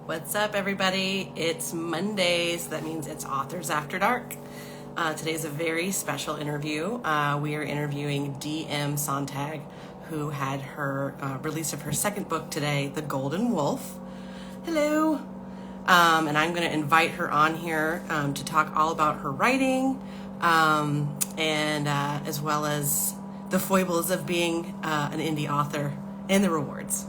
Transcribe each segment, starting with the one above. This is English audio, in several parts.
What's up, everybody? It's Monday, so that means it's Authors After Dark. Today's a very special interview. We are interviewing D.M. Sonntag, who had her release of her second book today, The Golden Wolf. Hello. And I'm going to invite her on here to talk all about her writing and as well as the foibles of being an indie author and the rewards.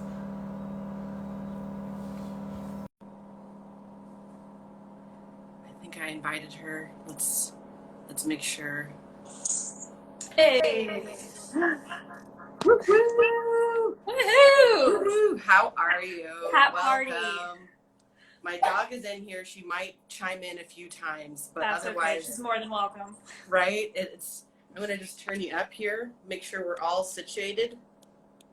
I invited her. Let's make sure. Hey! Woo-hoo! Woohoo! Woo-hoo! How are you? Hat Welcome. party. My dog is in here. She might chime in a few times, but That's otherwise, okay. She's more than welcome. Right? I'm gonna just turn you up here. Make sure we're all situated.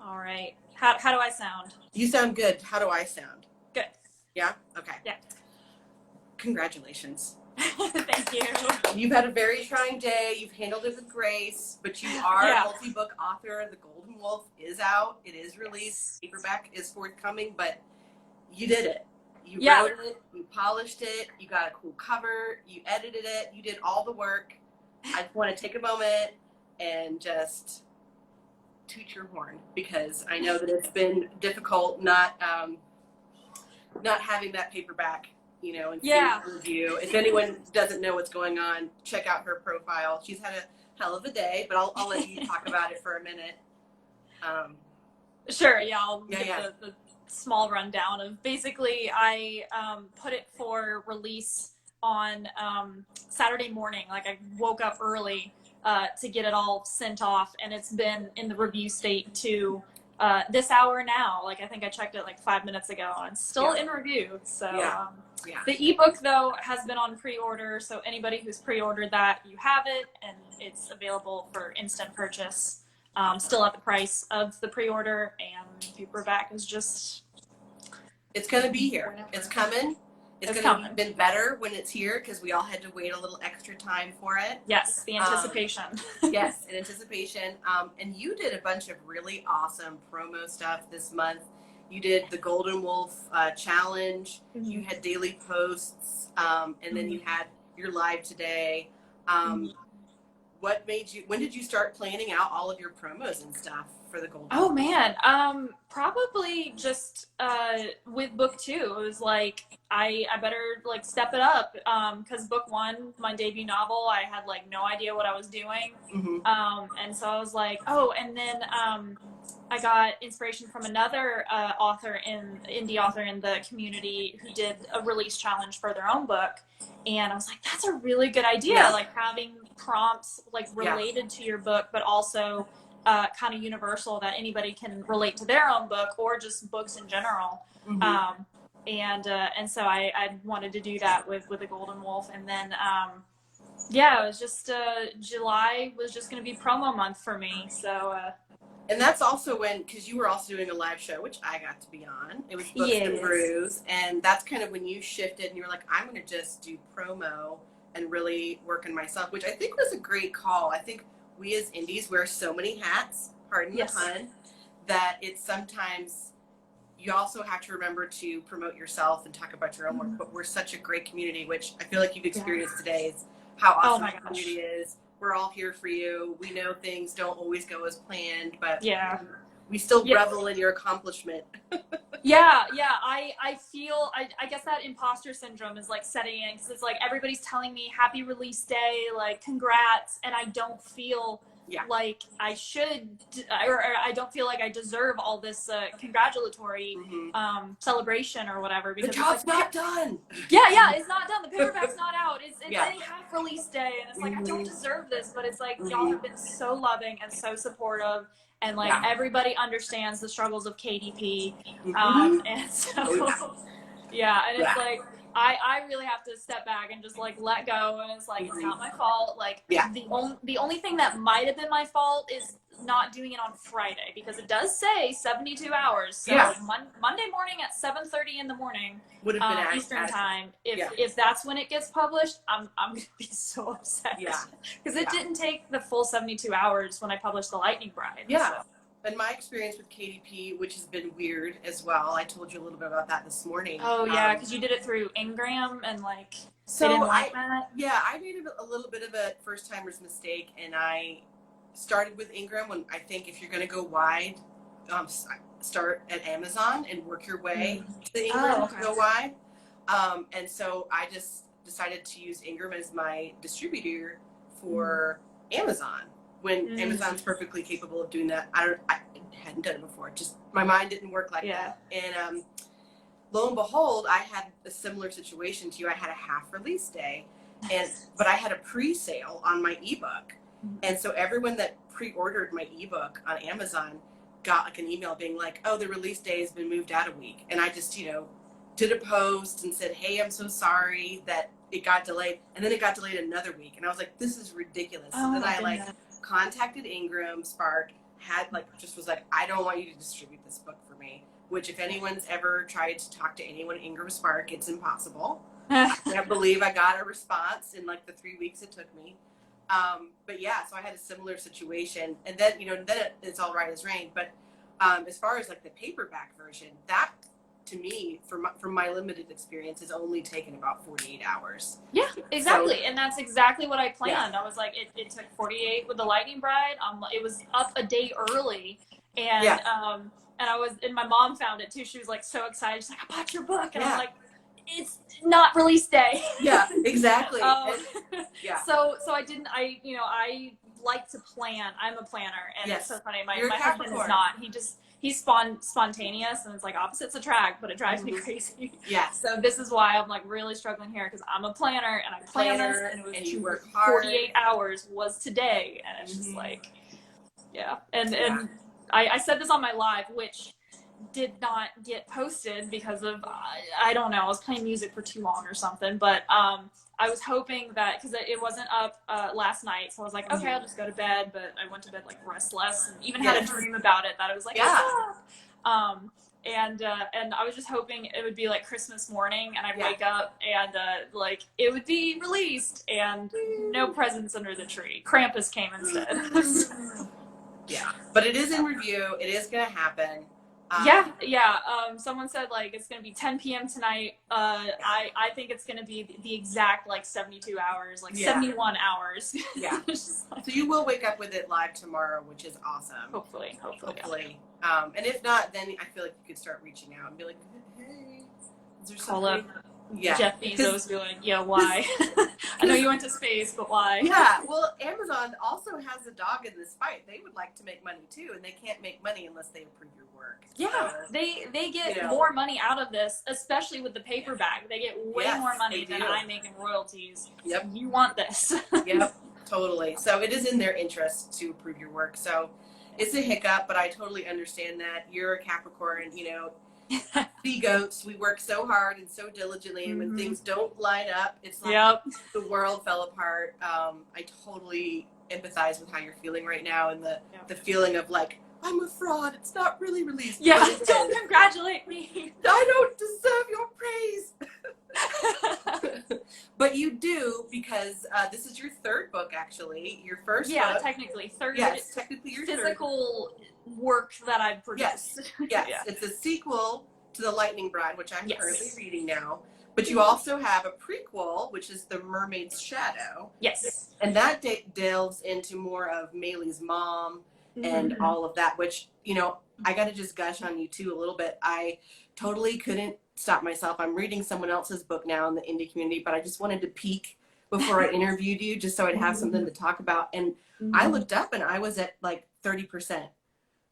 All right. How do I sound? You sound good. How do I sound? Good. Yeah. Okay. Yeah. Congratulations. Thank you. You've had a very trying day. You've handled it with grace, but you are a multi-book author. The Golden Wolf is out. It is released. Paperback is forthcoming, but you did it. You wrote it. You polished it. You got a cool cover. You edited it. You did all the work. I just want to take a moment and just toot your horn because I know that it's been difficult not having that paperback. And review. If anyone doesn't know what's going on, check out her profile. She's had a hell of a day, but I'll let you talk about it for a minute. Sure, yeah, I'll give the small rundown of basically I put it for release on Saturday morning. Like I woke up early to get it all sent off, and it's been in the review state to this hour now. Like I think I checked it like 5 minutes ago, and it's still in review. So the ebook though has been on pre-order, so anybody who's pre-ordered that, you have it, and it's available for instant purchase. Still at the price of the pre-order, and paperback is just it's gonna be here. It's coming. It's gonna be better when it's here because we all had to wait a little extra time for it. Yes, the anticipation. Yes, in anticipation. And you did a bunch of really awesome promo stuff this month. You did the Golden Wolf challenge. Mm-hmm. You had daily posts, and then you had your live today. When did you start planning out all of your promos and stuff for the Golden Wolf? Oh man, probably just with book 2. It was like I better like step it up because book 1, my debut novel, I had like no idea what I was doing. Mm-hmm. And so I was like, and then I got inspiration from another indie author in the community who did a release challenge for their own book. And I was like, that's a really good idea. Like having prompts like related to your book, but also kind of universal that anybody can relate to their own book or just books in general. Mm-hmm. And so I wanted to do that with the Golden Wolf. And then, it was just July was just going to be promo month for me. So and that's also because you were also doing a live show, which I got to be on. It was Books and Brews, and that's kind of when you shifted and you were like, I'm going to just do promo and really work on myself, which I think was a great call. I think we as indies wear so many hats, pardon the pun, that it's sometimes you also have to remember to promote yourself and talk about your own work, but we're such a great community, which I feel like you've experienced today is how awesome the community is. We're all here for you. We know things don't always go as planned, but we still revel in your accomplishment. I feel, I guess that imposter syndrome is like setting in because it's like everybody's telling me happy release day, like congrats, and I don't feel like I should, or I don't feel like I deserve all this congratulatory celebration or whatever. Because the job's not done. It's not done. The paperback's not out. It's any half release day, and it's like I don't deserve this, but it's like y'all have been so loving and so supportive. And like everybody understands the struggles of KDP, and so it's like I really have to step back and just like let go, and it's like it's not my fault. Like the only thing that might have been my fault is not doing it on Friday because it does say 72 hours. So Monday morning at 7:30 in the morning would have been Eastern time. If that's when it gets published, I'm gonna be so upset. Because it didn't take the full 72 hours when I published The Lightning Bride. Yeah. So. in my experience with KDP, which has been weird as well, I told you a little bit about that this morning. Oh yeah, because you did it through Ingram and like so they didn't like that. Yeah, I made a little bit of a first timer's mistake, and I started with Ingram when I think if you're going to go wide, start at Amazon and work your way to Ingram to go wide. And so I just decided to use Ingram as my distributor for Amazon when Amazon's perfectly capable of doing that. I hadn't done it before. Just my mind didn't work like that. And lo and behold, I had a similar situation to you. I had a half release day, but I had a pre-sale on my ebook. And so everyone that pre-ordered my ebook on Amazon got like an email being like, oh, the release day has been moved out a week. And I just, did a post and said, hey, I'm so sorry that it got delayed. And then it got delayed another week. And I was like, this is ridiculous. So then I contacted Ingram Spark, was like, I don't want you to distribute this book for me, which if anyone's ever tried to talk to anyone at Ingram Spark, it's impossible. I believe I got a response in like the 3 weeks it took me. But yeah, so I had a similar situation, and then, then it's all right as rain. But as far as like the paperback version, that to me, from my limited experience, has only taken about 48 hours. Yeah, exactly. So, and that's exactly what I planned. Yeah. I was like, it took 48 with the Lightning Bride. It was up a day early, and and my mom found it too. She was like so excited. She's like, I bought your book, and I'm like, it's not release day. Yeah, exactly. So I like to plan. I'm a planner, and it's so funny. My husband is not. He's spontaneous, and it's like opposites attract, but it drives me crazy. Yeah. So this is why I'm like really struggling here, because I'm a planner and I plan this, and it was you work hard. 48 hours was today, and it's just like, and I said this on my live, which did not get posted because of I don't know, I was playing music for too long or something, but I was hoping that, because it wasn't up last night, so I was like, okay, I'll just go to bed, but I went to bed like restless, and even had a dream about it that I was like, and I was just hoping it would be like Christmas morning, and I'd wake up and like it would be released, and no presents under the tree. Krampus came instead. Yeah, but it is in review. It is gonna happen. Someone said like it's gonna be 10 p.m. tonight. I think it's gonna be the exact like 72 hours, like 71 hours. Yeah. So you will wake up with it live tomorrow, which is awesome. Hopefully. Yeah. And if not, then I feel like you could start reaching out and be like, hey, is there something? Jeff Bezos be like, yeah, why? I know you went to space, but why? Yeah, well, Amazon also has a dog in this fight. They would like to make money too, and they can't make money unless they approve your work. Yeah, so, they get more money out of this, especially with the paperback. They get way more money than I make in royalties. Yep. You want this. Yep, totally. So it is in their interest to approve your work. So it's a hiccup, but I totally understand that. You're a Capricorn, the goats, we work so hard and so diligently, and when things don't line up, it's like the world fell apart. I totally empathize with how you're feeling right now, and the feeling of like, I'm a fraud, it's not really released. Yeah, don't congratulate me. I don't deserve your praise. But you do, because this is your third book, actually. Your first book. Technically. Technically your physical work that I've produced. Yes. It's a sequel to The Lightning Bride, which I'm currently reading now. But you also have a prequel, which is The Mermaid's Shadow. Yes. And that delves into more of Maylee's mom and all of that, which, I got to just gush on you too a little bit. I totally couldn't stop myself. I'm reading someone else's book now in the indie community, but I just wanted to peek before I interviewed you, just so I'd have something to talk about. And I looked up and I was at like 30%.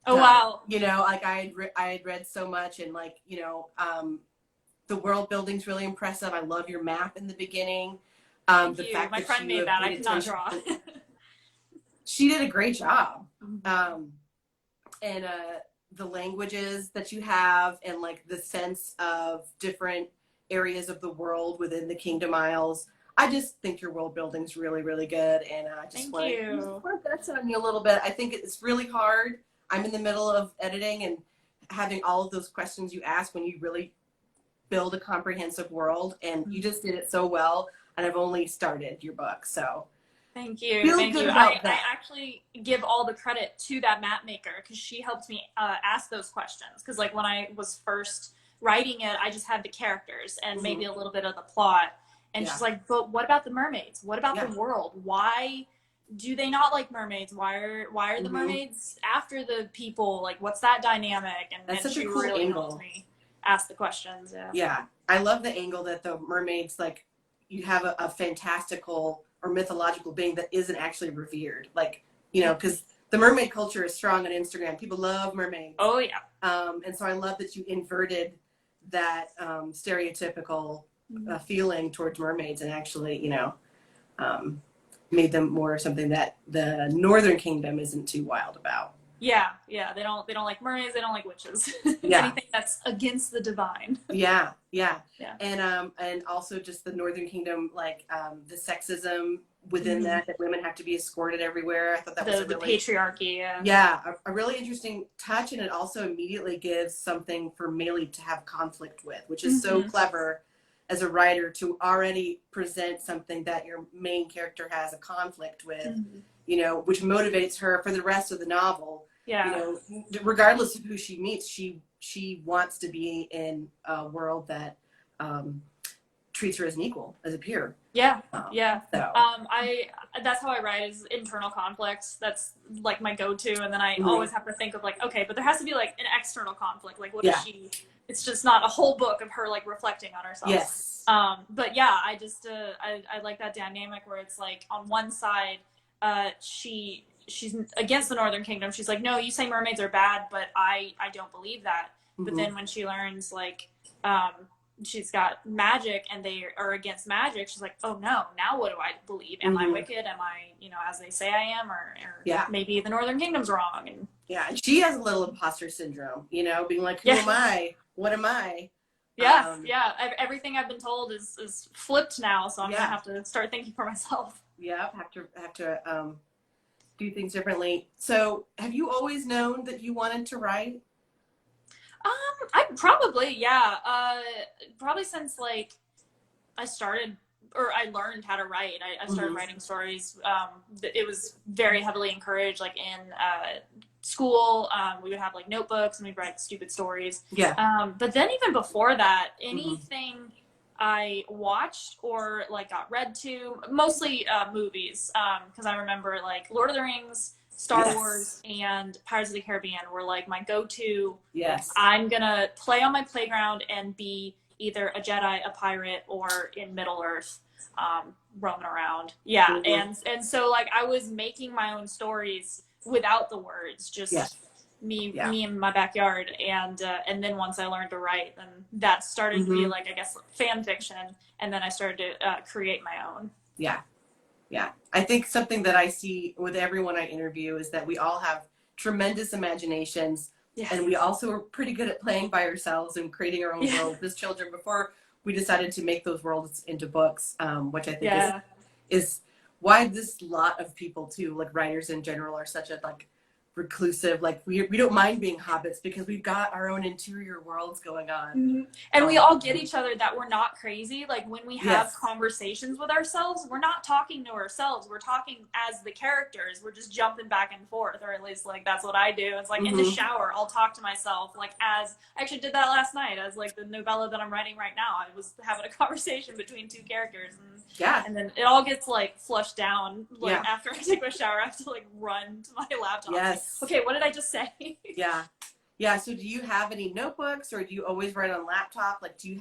Oh, wow. Like I had read so much, and like, the world building's really impressive. I love your map in the beginning. Thank you. My friend made that. I cannot draw. She did a great job. And the languages that you have, and like the sense of different areas of the world within the Kingdom Isles. I just think your world building's really, really good. And I just want to gush on you a little bit. I think it's really hard. I'm in the middle of editing and having all of those questions you ask when you really build a comprehensive world, and you just did it so well, and I've only started your book, so Thank you. Feel Thank good you. about I that. actually give all the credit to that map maker because she helped me ask those questions. Because, like, when I was first writing it, I just had the characters and maybe Hmm. a little bit of the plot. And Yeah. she's like, but what about the mermaids? What about the Yeah. world? Why do they not like mermaids? Why are the Hmm. mermaids after the people? Like, what's that dynamic? That's And such a she cool really helped angle. me ask the questions. Yeah. Yeah. I love the angle that the mermaids, like, you have a fantastical or mythological being that isn't actually revered. Like, because the mermaid culture is strong on Instagram. People love mermaids. Oh yeah. And so I love that you inverted that stereotypical feeling towards mermaids and actually, um, made them more something that the Northern Kingdom isn't too wild about. Yeah, yeah. They don't like mermaids. They don't like witches. Yeah, Anything that's against the divine. yeah, yeah. Yeah. And also just the Northern Kingdom, like the sexism within Hmm. that women have to be escorted everywhere. I thought that was a The really, patriarchy. Yeah. yeah, a really interesting touch, and it also immediately gives something for Maylee to have conflict with, which is so Hmm. clever as a writer to already present something that your main character has a conflict with, Hmm. which motivates her for the rest of the novel. Yeah. Regardless of who she meets, she wants to be in a world that treats her as an equal, as a peer. Yeah. Um, Yeah. so, I that's how I write is internal conflicts. That's like my go-to, and then I mhm. always have to think of like, okay, but there has to be like an external conflict. Like, what is Yeah, she? It's just not a whole book of her like reflecting on herself. yes, But yeah, I just I like that dynamic where it's like on one side, she's against the Northern Kingdom. She's like, no, you say mermaids are bad, but I don't believe that. But hmm then when she learns like um, she's got magic and they are against magic, she's like, oh no, now what do I believe? Am I hmm wicked? Am I as they say I am, or yeah, maybe the Northern Kingdom's wrong? And yeah. And she has a little imposter syndrome, being like, who yeah. am I? What am I? Yeah, Um, yeah. Everything I've been told is flipped now, so I'm gonna yeah, have to start thinking for myself. yeah. Have to do things differently. So, have you always known that you wanted to write? I probably, yeah. Probably since like I started or I learned how to write. I started Hmm. writing stories. It was very heavily encouraged, like in school. We would have like notebooks and we'd write stupid stories. Yeah. But then even before that, Hmm. anything I watched or like got read to, mostly movies, because I remember like Lord of the Rings, Star Yes. Wars, and Pirates of the Caribbean were like my go-to. Like Yes. I'm gonna play on my playground and be either a Jedi, a pirate, or in Middle Earth, roaming around. Yeah, Hmm. and so like I was making my own stories without the words, Yeah. just me Yeah. me in my backyard, and then once I learned to write, then that started to be Hmm. like, I guess, fan fiction, and then I started to create my own. Yeah. Yeah. I think something that I see with everyone I interview is that we all have tremendous imaginations, Yeah. and we also are pretty good at playing by ourselves and creating our own Yeah. worlds as children before we decided to make those worlds into books, which I think Yeah. is why this lot of people too, like writers in general, are such a like reclusive. Like we don't mind being hobbits because we've got our own interior worlds going on. Mhm. And we all get each other that we're not crazy. Like when we have Yes. conversations with ourselves, we're not talking to ourselves. We're talking as the characters. We're just jumping back and forth, or at least like that's what I do. It's like in the Hmm. shower, I'll talk to myself. Like as I actually did that last night, as like the novella that I'm writing right now. I was having a conversation between two characters, Yeah. and then it all gets like flushed down. Like Yeah. after I take my shower, I have to like run to my laptop. Yes. Okay, what did I just say? Yeah. Yeah. So do you have any notebooks, or do you always write on laptop? Like, do you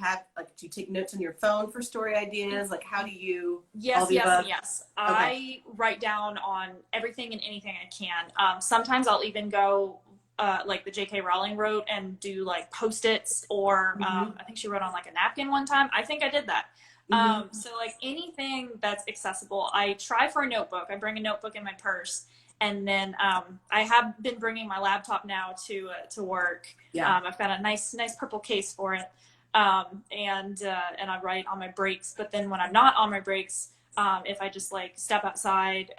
take notes on your phone for story ideas? Like, how do you, all Yes, the yes, above? and yes. Okay. I write down on everything and anything I can. Sometimes I'll even go like the J.K. Rowling wrote and do like Post-its, or Mhm. I think she wrote on like a napkin one time. I think I did that. Mhm. So like anything that's accessible, I try for a notebook. I bring a notebook in my purse, and then I have been bringing my laptop now to work. Yeah. I've got a nice purple case for it, and I write on my breaks. But then when I'm not on my breaks, if I just like step outside,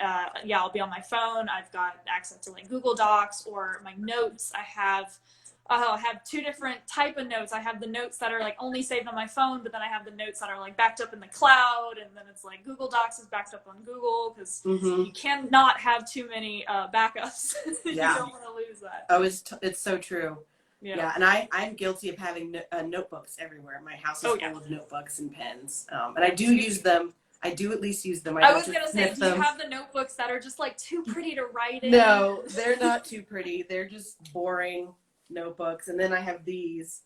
yeah, I'll be on my phone. I've got access to like Google Docs or my notes. I have I have two different type of notes. I have the notes that are like only saved on my phone, but then I have the notes that are like backed up in the cloud, and then it's like Google Docs is backed up on Google, because you cannot have too many backups. You don't want to lose that. Oh, it's so true. Yeah, and I'm guilty of having notebooks everywhere. My house is full of notebooks and pens, and I do use them. I do at least use them. I was going to say, do you have the notebooks that are just like too pretty to write in? No, they're not too pretty. They're just boring notebooks. And then I have these,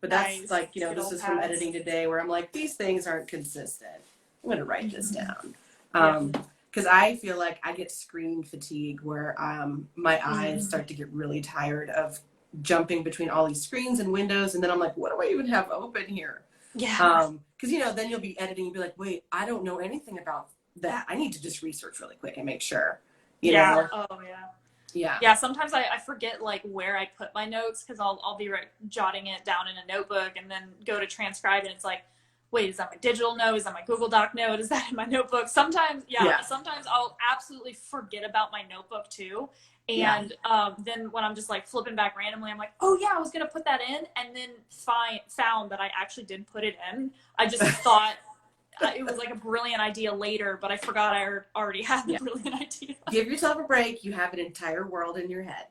but that's like, you know, this is from editing today, where I'm like, these things aren't consistent. I'm going to write this down. Because I feel like I get screen fatigue, where my eyes start to get really tired of jumping between all these screens and windows. And then I'm like, what do I even have open here? Yeah. Because, you know, then you'll be editing and be like, wait, I don't know anything about that. I need to just research really quick and make sure. You know? Oh, yeah. Yeah. Yeah, sometimes I forget like where I put my notes, because I'll be jotting it down in a notebook and then go to transcribe, and it's like, wait, is that my digital note? Is that my Google Doc note? Is that in my notebook? Sometimes, sometimes I'll absolutely forget about my notebook too. And then when I'm just like flipping back randomly, I'm like, oh yeah, I was going to put that in, and then found that I actually did put it in. I just thought it was like a brilliant idea later, but I forgot I already had the brilliant idea. Give yourself a break. You have an entire world in your head.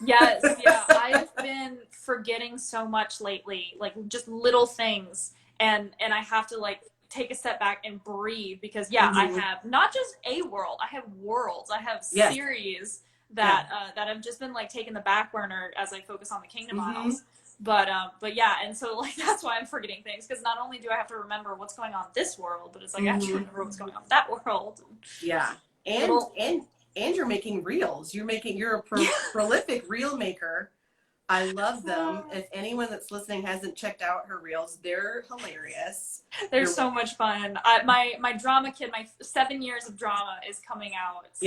Yes, yeah. I've been forgetting so much lately, like just little things. And I have to like take a step back and breathe, because I have not just a world, I have worlds. I have series that that have just been like taking the back burner as I focus on the Kingdom Isles. But yeah, and so like that's why I'm forgetting things, because not only do I have to remember what's going on in this world, but it's like I have to remember what's going on in that world. Yeah, and you're making reels. You're a prolific reel maker. I love them. If anyone that's listening hasn't checked out her reels, they're hilarious. They're so much fun. My drama kid, my 7 years of drama is coming out. So,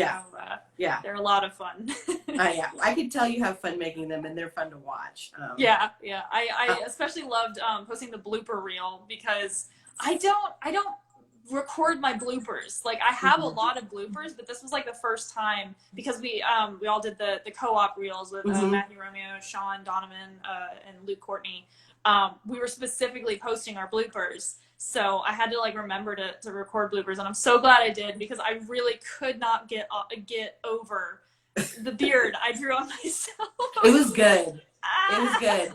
they're a lot of fun. I can tell you have fun making them, and they're fun to watch. I especially loved posting the blooper reel, because I don't record my bloopers. Like I have a lot of bloopers, but this was like the first time, because we all did the co-op reels with Matthew Romeo, Sean Donovan, and Luke Courtney. We were specifically posting our bloopers, so I had to like remember to record bloopers, and I'm so glad I did, because I really could not get over the beard I drew on myself. It was good. It was good.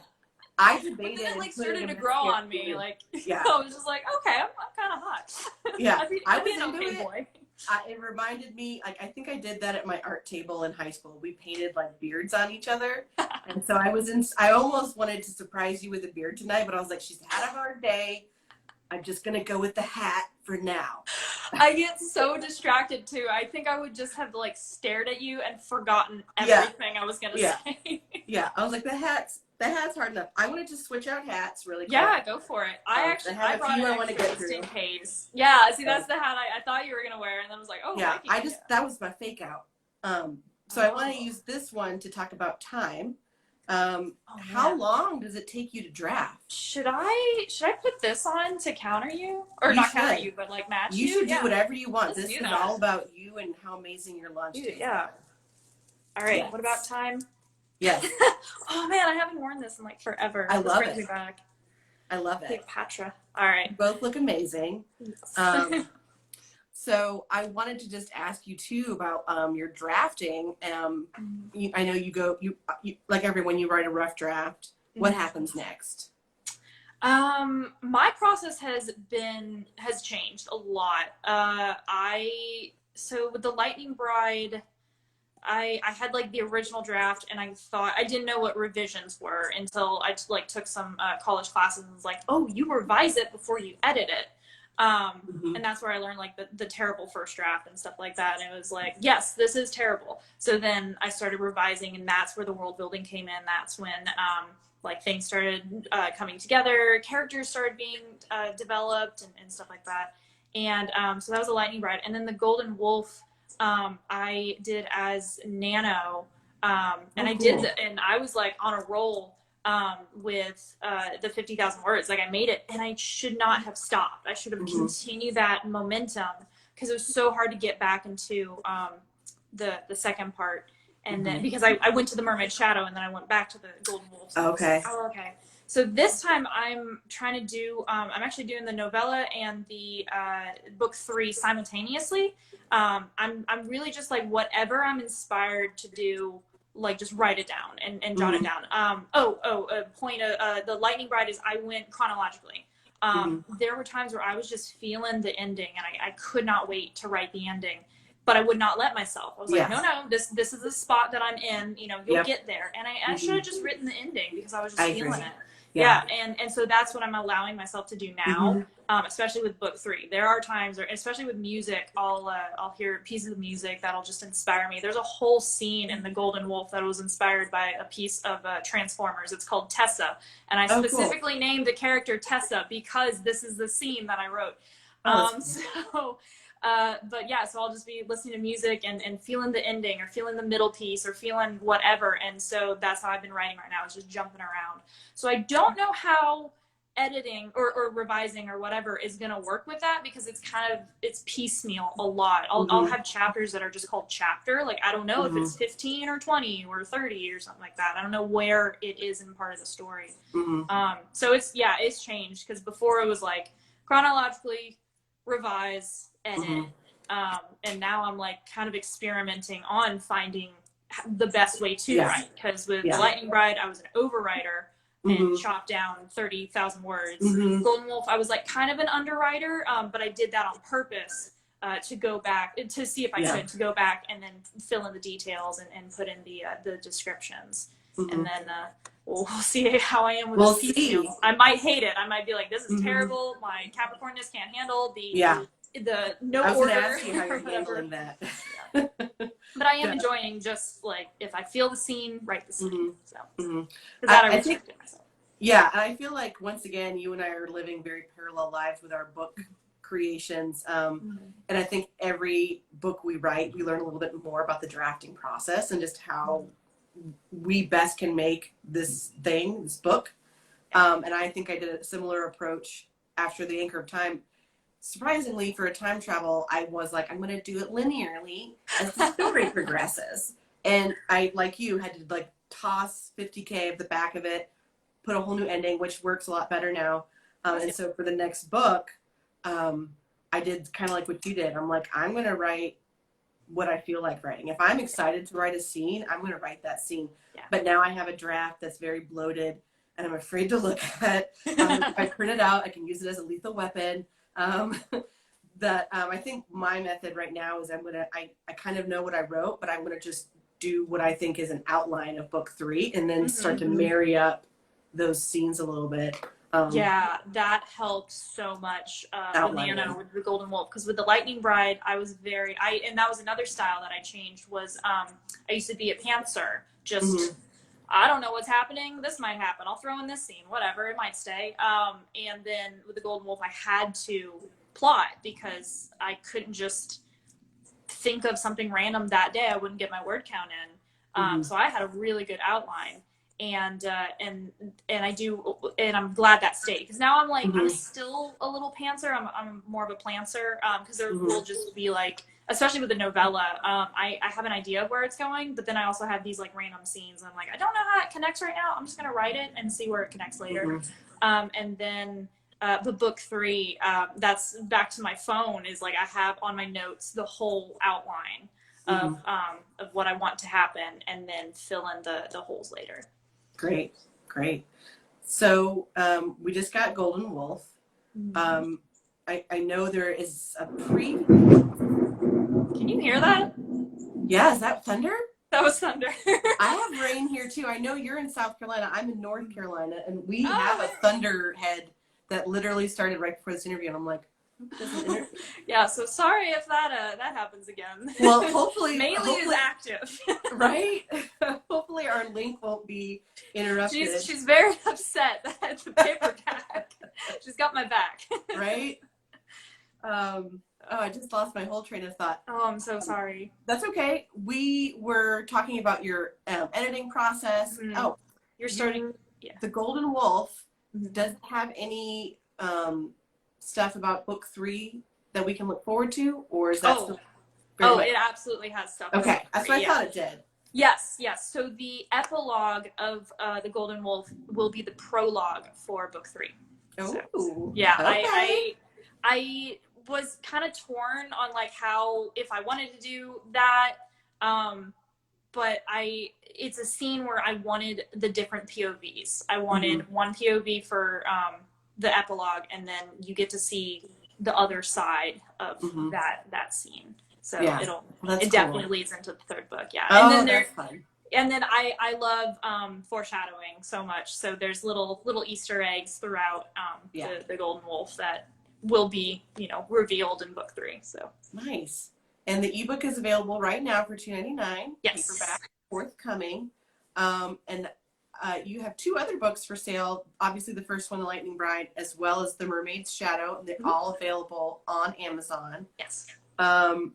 I debated. But then it like started to grow on me. Like, I was just like, okay, I'm kind of hot. Yeah, I was into it. Boy. It reminded me, like, I think I did that at my art table in high school. We painted like beards on each other, and so I almost wanted to surprise you with a beard tonight, but I was like, she's had a hard day. I'm just gonna go with the hat for now. I get so distracted too. I think I would just have like stared at you and forgotten everything I was gonna say. Yeah, I was like, the hat's hard enough. I wanted to switch out hats really quick. Yeah, go for it. I brought it extra just in case. Yeah, see, that's the hat I thought you were gonna wear, and then I was like, oh yeah, that was my fake out. So I want to use this one to talk about time. How long does it take you to draft? Should I put this on to counter you? Or not counter you, but like match you? You should do whatever you want. This is all about you and how amazing your lunch is. Yeah. All right, what about time? Yes. Oh man, I haven't worn this in like forever. I love it. Me back. I love it. Cleopatra. All right. You both look amazing. Yes. So I wanted to just ask you too about your drafting. I know you like everyone, you write a rough draft. What happens next? My process has changed a lot. So with the Lightning Bride, I had like the original draft, and I thought I didn't know what revisions were until I like took some college classes, and was like, oh, you revise it before you edit it. And that's where I learned like the terrible first draft and stuff like that. And it was like, yes, this is terrible. So then I started revising, and that's where the world building came in. That's when like things started coming together, characters started being developed and stuff like that. And so that was the Lightning Bride. And then the Golden Wolf, I did as Nano, and I did, and I was like on a roll with the 50,000 words. Like I made it, and I should not have stopped. I should have continued that momentum, because it was so hard to get back into the second part. And then because I went to the Mermaid Shadow and then I went back to the Golden Wolf. So Okay. Oh, okay. So this time I'm trying to do, I'm actually doing the novella and the book 3 simultaneously. I'm really just like whatever I'm inspired to do, like just write it down and jot it down. A point of the Lightning Bride is I went chronologically. There were times where I was just feeling the ending and I could not wait to write the ending. But I would not let myself. I was like, no, this is the spot that I'm in. You know, you'll get there. And I should have just written the ending because I was just feeling it. Yeah. And so that's what I'm allowing myself to do now, especially with book 3. There are times, or especially with music, I'll hear pieces of music that'll just inspire me. There's a whole scene in The Golden Wolf that was inspired by a piece of Transformers. It's called Tessa. And I specifically named the character Tessa because this is the scene that I wrote. But yeah, so I'll just be listening to music and feeling the ending or feeling the middle piece or feeling whatever. And so that's how I've been writing right now, is just jumping around. So I don't know how editing or revising or whatever is going to work with that because it's piecemeal a lot. I'll have chapters that are just called chapter. Like, I don't know if it's 15 or 20 or 30 or something like that. I don't know where it is in part of the story. So it's changed because before it was like chronologically, revise, edit, and now I'm like kind of experimenting on finding the best way to write, because with Lightning Bride I was an overwriter and chopped down 30,000 words. Golden Wolf I was like kind of an underwriter, but I did that on purpose to go back to see if I could to go back and then fill in the details and put in the descriptions. And then we'll see how I am with this piecemeal. I might hate it. I might be like, this is terrible. My Capricornness can't handle the no order. I was going to ask you how you're handling that. But I am enjoying just like, if I feel the scene, write the scene. So that I restricted myself. Yeah, and I feel like once again, you and I are living very parallel lives with our book creations. And I think every book we write, we learn a little bit more about the drafting process and just how we best can make this book. And I think I did a similar approach after The Anchor of Time. Surprisingly, for a time travel, I was like, I'm going to do it linearly as the story progresses. And I, like you, had to like toss 50K of the back of it, put a whole new ending, which works a lot better now. And so for the next book, I did kind of like what you did. I'm like, I'm going to write what I feel like writing. If I'm excited to write a scene, I'm going to write that scene. But now I have a draft that's very bloated and I'm afraid to look at. If I print it out, I can use it as a lethal weapon. I think my method right now is I kind of know what I wrote, but I'm going to just do what I think is an outline of book 3 and then start to marry up those scenes a little bit. That helped so much with the Golden Wolf, because with the Lightning Bride I was and that was another style that I changed was I used to be a pantser, just I don't know what's happening, this might happen, I'll throw in this scene, whatever, it might stay. And then with the Golden Wolf I had to plot because I couldn't just think of something random that day. I wouldn't get my word count in. So I had a really good outline. And I do, and I'm glad that stayed, because now I'm like, I'm still a little pantser. I'm more of a plantser, because there will just be like, especially with the novella, I have an idea of where it's going, but then I also have these like random scenes. I'm like, I don't know how it connects right now. I'm just gonna write it and see where it connects later. And then the book 3, that's back to my phone, is like I have on my notes the whole outline of what I want to happen, and then fill in the holes later. Great. So we just got Golden Wolf. I know there is a Can you hear that? Yeah, is that thunder? That was thunder. I have rain here too. I know you're in South Carolina. I'm in North Carolina, and we have a thunderhead that literally started right before this interview, and I'm like, yeah, so sorry if that happens again. Well, hopefully is active. Right? Hopefully our link won't be interrupted. She's very upset that the paper bag. She's got my back. Right? I just lost my whole train of thought. Oh, I'm so sorry. That's okay. We were talking about your editing process. You're starting. The Golden Wolf does it have any stuff about book 3 that we can look forward to, or is that still it absolutely has stuff. Okay, that's what I thought it did. Yes, yes. So the epilogue of The Golden Wolf will be the prologue for book 3. So Oh, yeah, okay. I was kind of torn on like how if I wanted to do that, um, but it's a scene where I wanted the different POVs. I wanted one POV for the epilogue, and then you get to see the other side of that scene. So Yeah, well, that's it cool. definitely leads into the third book. Yeah, and Oh, then that's fun. I love foreshadowing so much. So there's little Easter eggs throughout Yeah, the Golden Wolf that will be revealed in book 3. So nice. And the ebook is available right now for $2.99. yes, Paperback forthcoming. And you have 2 other books for sale. Obviously, the first one, The Lightning Bride, as well as The Mermaid's Shadow. And they're all available on Amazon. yes. Um,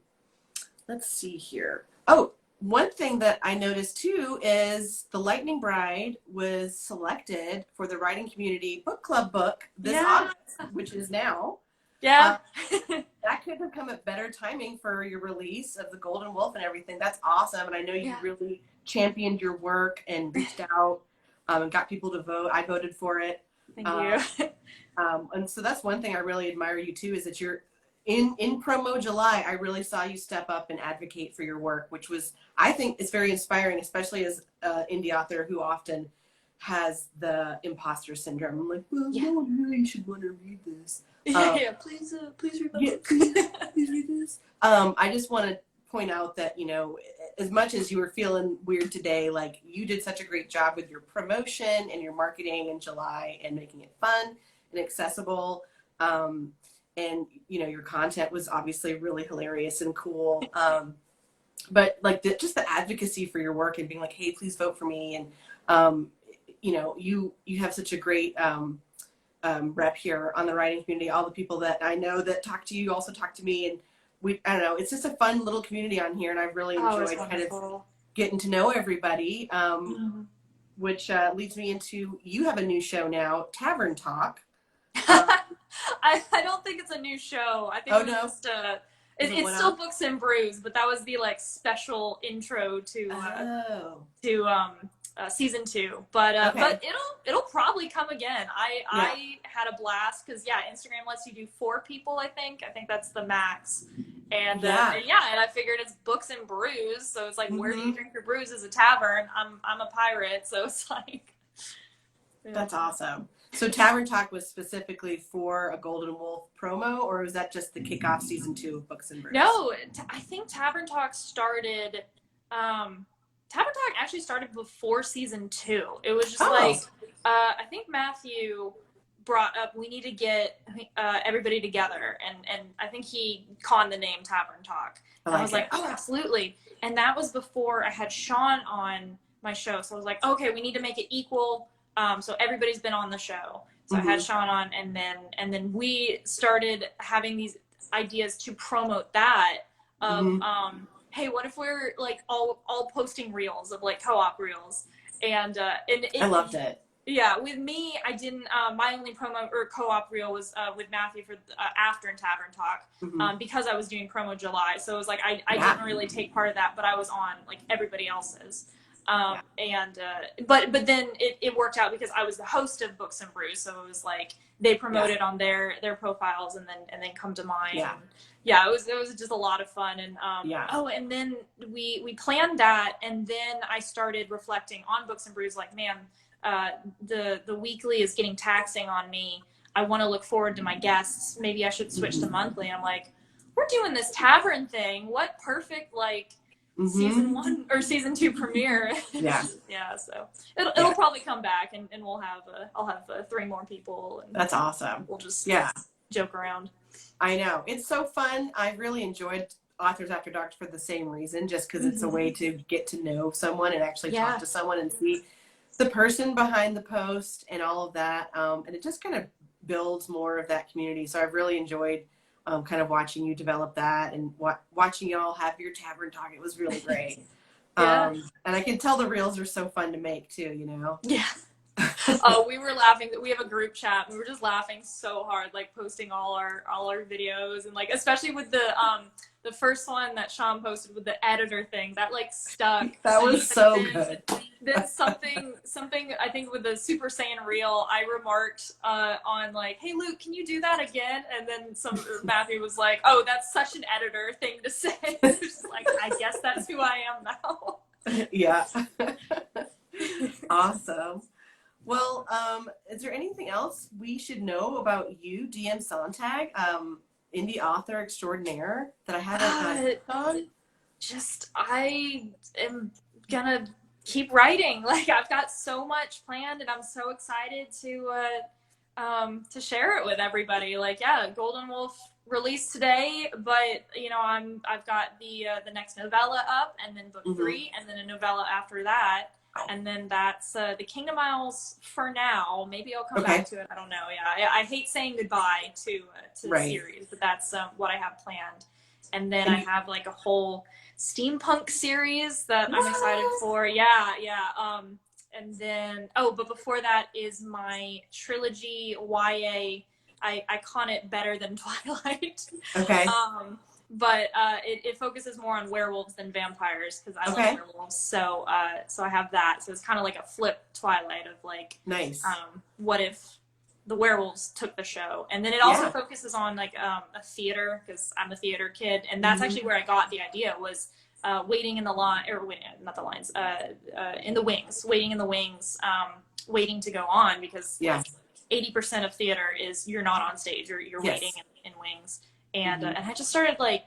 let's see here. Oh, one thing that I noticed too is The Lightning Bride was selected for the Writing Community Book Club book this August, which is now. Yeah. That could have come at better timing for your release of The Golden Wolf and everything. That's awesome. And I know you really championed your work and reached out and got people to vote. I voted for it. Thank you. And so that's one thing I really admire you too, is that you're in promo July. I really saw you step up and advocate for your work, which was, I think, is very inspiring, especially as an indie author who often has the imposter syndrome. I'm like, well, no one really should want to read this. Please read my book. Please read this. I just want to point out that, as much as you were feeling weird today, like, you did such a great job with your promotion and your marketing in July and making it fun and accessible. And your content was obviously really hilarious and cool. But like just the advocacy for your work and being like, hey, please vote for me. And you have such a great rep here on the writing community. All the people that I know that talk to you also talk to me, and I don't know, it's just a fun little community on here, and I've really enjoyed kind of getting to know everybody. Which leads me into, you have a new show now, Tavern Talk. I don't think it's a new show. I think just it's still Books and Brews, but that was the like special intro to season 2. But but it'll probably come again. I had a blast because Instagram lets you do 4 people. I think that's the max. And and I figured it's Books and Brews, so it's like, where do you drink your brews? Is a tavern. I'm a pirate, so it's like that's awesome. So Tavern Talk was specifically for a Golden Wolf promo, or was that just the kickoff season 2 of Books and Brews? No, I think Tavern Talk started. Tavern Talk actually started before season 2. It was just I think Matthew brought up, we need to get everybody together, and I think he conned the name Tavern Talk. And I was like, oh, absolutely. And that was before I had Sean on my show, so I was like, okay, we need to make it equal. So everybody's been on the show. So I had Sean on, and then we started having these ideas to promote that of hey, what if we're like all posting reels of like co-op reels, and I loved it. Yeah, with me, I didn't. My only promo or co-op reel was with Matthew for after in Tavern Talk, because I was doing promo July. So it was like I didn't really take part of that, but I was on like everybody else's. But then it worked out because I was the host of Books and Brews, so it was like they promoted on their profiles and then come to mine. It was just a lot of fun. And and then we planned that, and then I started reflecting on Books and Brews, like, man, the weekly is getting taxing on me. I want to look forward to my guests. Maybe I should switch to monthly. And I'm like, we're doing this tavern thing. What perfect season 1 or season 2 premiere. So it'll probably come back, and we'll have I'll have 3 more people, and that's awesome. We'll just joke around. I know, it's so fun. I really enjoyed Authors After Dark for the same reason, just because it's a way to get to know someone and actually talk to someone and see the person behind the post and all of that, and it just kind of builds more of that community. So I've really enjoyed kind of watching you develop that, and watching y'all have your Tavern Talk. It was really great. And I can tell the reels are so fun to make too, We were laughing. We have a group chat. We were just laughing so hard, like posting all our videos, and like especially with the first one that Sean posted with the editor thing that like stuck. That was so good. Then something I think with the Super Saiyan reel, I remarked on like, "Hey Luke, can you do that again?" And then Matthew was like, "Oh, that's such an editor thing to say." It's like, I guess that's who I am now. Yeah. Awesome. Well, is there anything else we should know about you, DM Sonntag, indie author extraordinaire, that I haven't on? Just I am gonna keep writing. Like I've got so much planned, and I'm so excited to share it with everybody. Like, yeah, Golden Wolf released today, but you know I've got the next novella up, and then book 3, and then a novella after that. And then that's the Kingdom Isles for now. Maybe I'll come back to it. I don't know. Yeah, I hate saying goodbye to the series, but that's what I have planned. And then I have like a whole steampunk series that I'm excited for. Yeah. And then but before that is my trilogy YA. I con it better than Twilight. Okay. But it focuses more on werewolves than vampires because I love werewolves. So I have that. So it's kind of like a flip Twilight of like, nice. What if the werewolves took the show? And then it also focuses on like a theater because I'm a theater kid, and that's actually where I got the idea was waiting in the line or not the lines, in the wings, waiting in the wings, waiting to go on because like 80% of theater is you're not on stage or you're waiting in wings. And and I just started like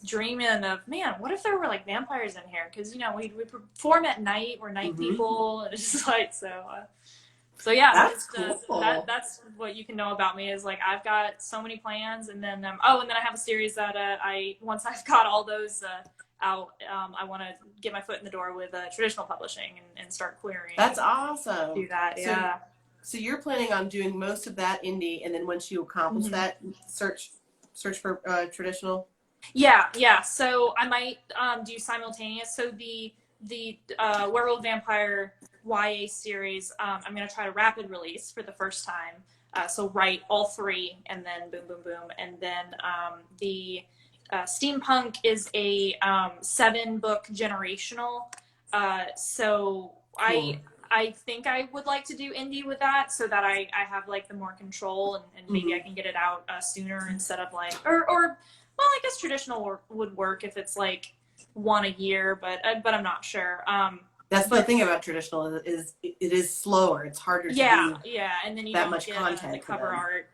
dreaming of, man, what if there were like vampires in here? Because you know we perform at night, we're night people, and it's just like so yeah, that's cool. That's what you can know about me is like I've got so many plans, and then and then I have a series that once I've got all those out, I want to get my foot in the door with traditional publishing and start querying. That's awesome. Do that, So you're planning on doing most of that indie, and then once you accomplish that, search for traditional? Yeah. So I might do simultaneous. So the Werewolf Vampire YA series, I'm going to try to rapid release for the first time. So write all 3 and then boom, boom, boom. And then the Steampunk is a 7-book generational. So cool. I think I would like to do indie with that so that I have like the more control and maybe I can get it out sooner instead of like, or well, I guess traditional would work if it's like 1 a year, but I'm not sure. That's the thing about traditional is it is slower. It's harder to do and then you that don't much get content the cover art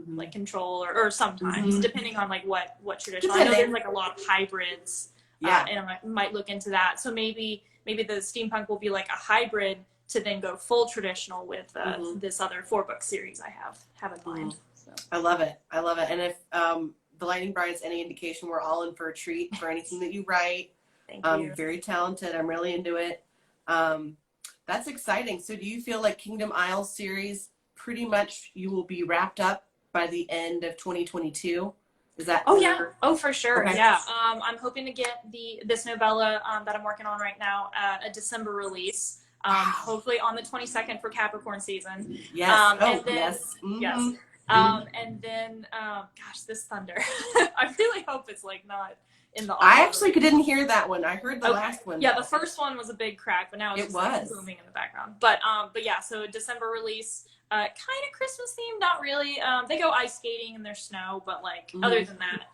like control or sometimes depending on like what traditional. I know there's like a lot of hybrids. And I might look into that. So maybe the steampunk will be like a hybrid to then go full traditional with this other 4-book series I have in mind. So. I love it. And if the Lightning Bride's any indication, we're all in for a treat for anything that you write. Thank you. Very talented. I'm really into it. That's exciting. So do you feel like Kingdom Isles series pretty much you will be wrapped up by the end of 2022? Is that? Oh yeah. Oh, for sure. Okay. Yeah. I'm hoping to get this novella that I'm working on right now a December release. Hopefully on the 22nd for Capricorn season. Yes. And then, yes. Yes. And then, gosh, this thunder. I really hope it's like not in the. I actually didn't hear that one. I heard the last one. Yeah, the first one was a big crack, but now it's just like booming in the background. But yeah, so December release. Kind of Christmas themed, not really. They go ice skating and there's snow, but like other than that.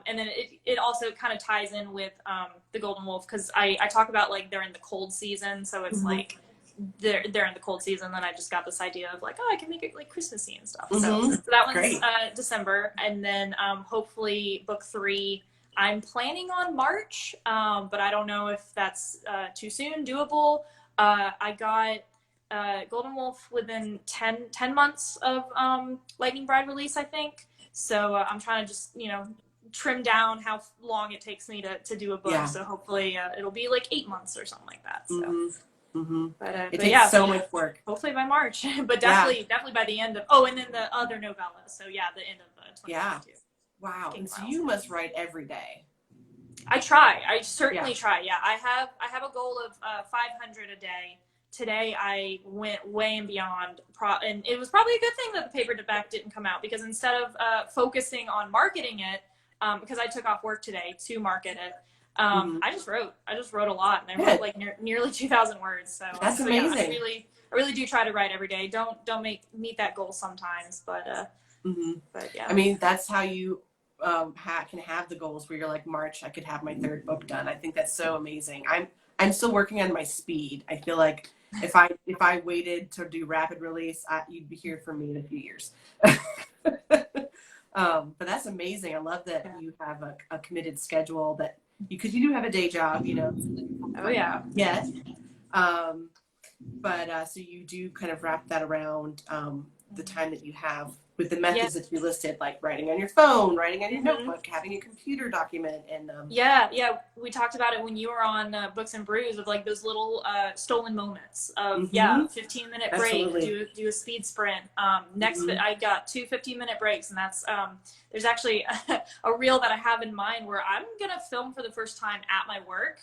And then it also kind of ties in with the Golden Wolf because I talk about like they're in the cold season, so it's like they're in the cold season. Then I just got this idea of like, oh, I can make it like Christmassy and stuff. So that one's December, and then hopefully book 3. I'm planning on March, but I don't know if that's too soon, doable. I got Golden Wolf within 10 months of Lightning Bride release, I think. So I'm trying to just, trim down how long it takes me to do a book. Yeah. So hopefully it'll be like 8 months or something like that. So. But it takes so much work. Hopefully by March, but definitely by the end of, and then the other novella. So the end of 2022. Yeah. Wow. And so you must write every day. I try. I certainly try. Yeah. I have a goal of 500 a day. today I went way and beyond, and it was probably a good thing that the paperback didn't come out, because instead of focusing on marketing it, because I took off work today to market it, I just wrote a lot, and I wrote like nearly 2,000 words. So that's amazing. Yeah, I really do try to write every day. Don't meet that goal sometimes, but yeah. I mean, that's how you can have the goals where you're like, March, I could have my 3rd book done. I think that's so amazing. I'm still working on my speed. I feel like if I waited to do rapid release, you'd be hearing from me in a few years. But that's amazing. I love that you have a committed schedule, that because you do have a day job, you know. Oh yeah. Yes. But so you do kind of wrap that around the time that you have with the methods that you listed, like writing on your phone, writing on your notebook, having a computer document, and we talked about it when you were on Books and Brews, of like those little stolen moments of 15-minute break, do a speed sprint. I got 2 15-minute breaks, and that's there's actually a reel that I have in mind where I'm gonna film for the first time at my work,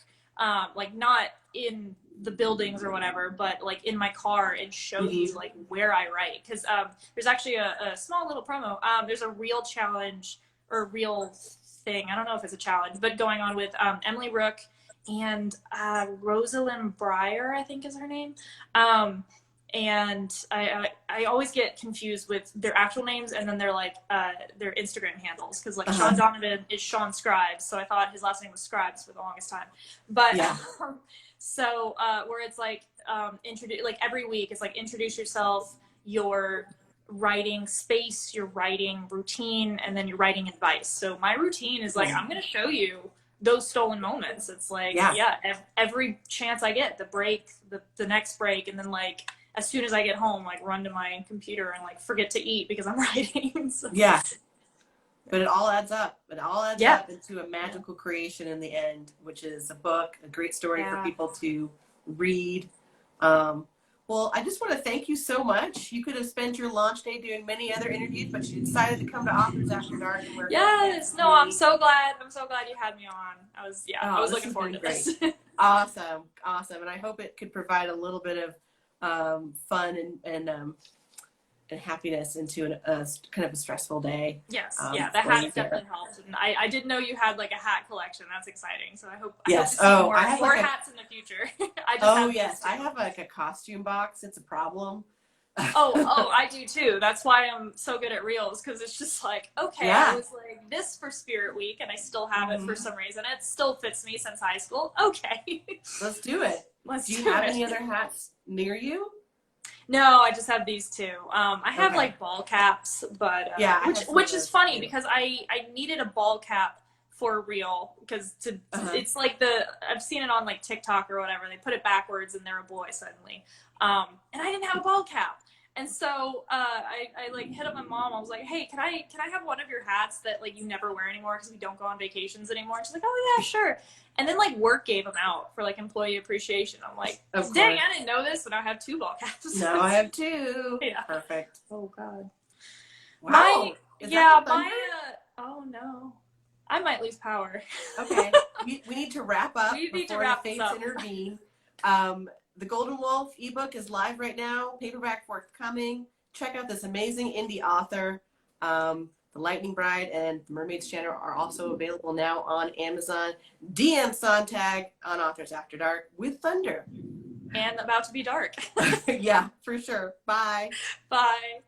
like not in the buildings or whatever, but like in my car, and show you like where I write, because there's actually a small little promo. There's a reel challenge, or a real thing, I don't know if it's a challenge, but going on with Emily Rook and Rosalind Breyer, I think is her name. And I always get confused with their actual names and then their Instagram handles, because like Sean Donovan is Sean Scribes, so I thought his last name was Scribes for the longest time. But so where it's like like every week it's like introduce yourself, your writing space, your writing routine, and then your writing advice. So my routine is like, I'm going to show you those stolen moments. It's like every chance I get, the break, the next break, and then like as soon as I get home, like run to my computer and like forget to eat because I'm writing. So. Yeah. But it all adds up. It all adds up into a magical creation in the end, which is a book, a great story for people to read. Well, I just want to thank you so much. You could have spent your launch day doing many other interviews, but you decided to come to Authors After Dark. I'm so glad. I'm so glad you had me on. I was looking forward to this. Awesome. And I hope it could provide a little bit of fun and happiness into a kind of a stressful day. Yes, the hat definitely helped. And I didn't know you had like a hat collection. That's exciting. So I hope to see more hats in the future. I have like a costume box. It's a problem. I do too. That's why I'm so good at reels, because it's just like, okay, I was like this for Spirit Week, and I still have it for some reason. It still fits me since high school. Okay. Let's do it. Do you have any other hats near you? No, I just have these two. I have like ball caps, but which is funny because I needed a ball cap for a reel, because it's like I've seen it on like TikTok or whatever. They put it backwards and they're a boy suddenly, and I didn't have a ball cap. And so I like hit up my mom. I was like, hey, can I have one of your hats that like you never wear anymore because we don't go on vacations anymore? And she's like, oh yeah, sure. And then like work gave them out for like employee appreciation. I'm like, dang, I didn't know this, and I have 2 ball caps. Now I have 2. Yeah. Perfect. Oh God. Wow. Oh no. I might lose power. Okay. We need to wrap up. Before the fates intervene. The Golden Wolf ebook is live right now. Paperback forthcoming. Check out this amazing indie author. The Lightning Bride and the Mermaid's Channel are also available now on Amazon. DM Sonntag on Authors After Dark with Thunder. And about to be dark. Yeah, for sure. Bye. Bye.